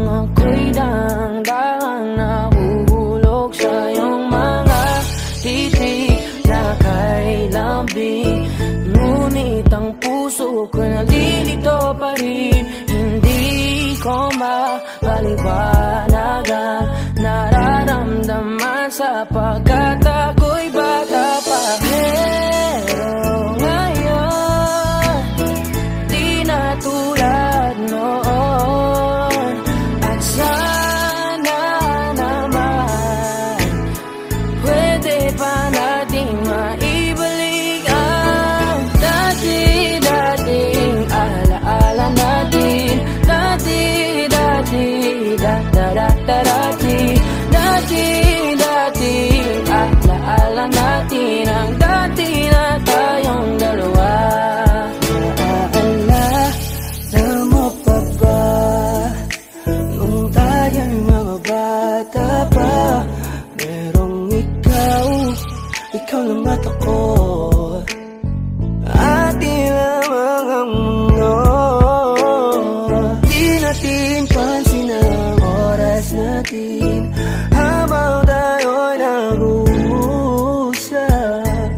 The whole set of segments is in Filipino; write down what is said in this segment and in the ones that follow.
ako'y daang-daang nahuhulog sa iyong mga titik na kay lambing. Ngunit ang puso ko nalilito pa rin, hindi ko mapaliwanagan nararamdaman sapagkat ako'y bata pa. Pero ngayon, di na tulad noon. At sana naman, pwede pa nating maibalik ang dati-dating alaala natin. Dati-dating alaala natin. Ang dati na tayong dalawa. Naalala mo pa ba nung tayo'y mga bata pa? Merong ikaw lang at ako, ating lamang ang mundo. Di natin pansin ang oras natin habang tayo'y nag-uusap.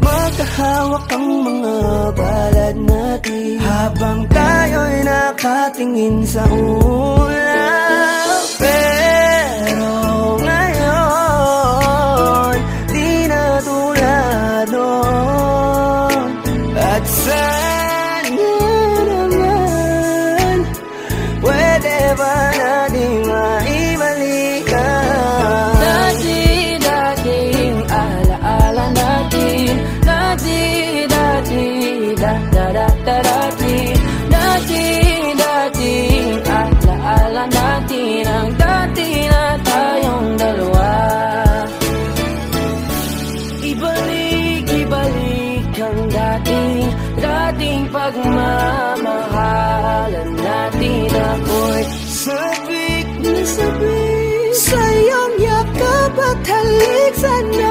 Magkahawak ang mga balad natin habang tayo'y nakatingin sa ulap. Pero ngayon, di na tulad noon. At sana naman, pwede ba nating maibalikan dati-dating alaala natin. Dati-dating alaala natin. Ang dati na tayong dalawa. Ibalik ang dating pagmamahalan natin. Ako'y sabik na sabik sa iyong yakap at halik. Sana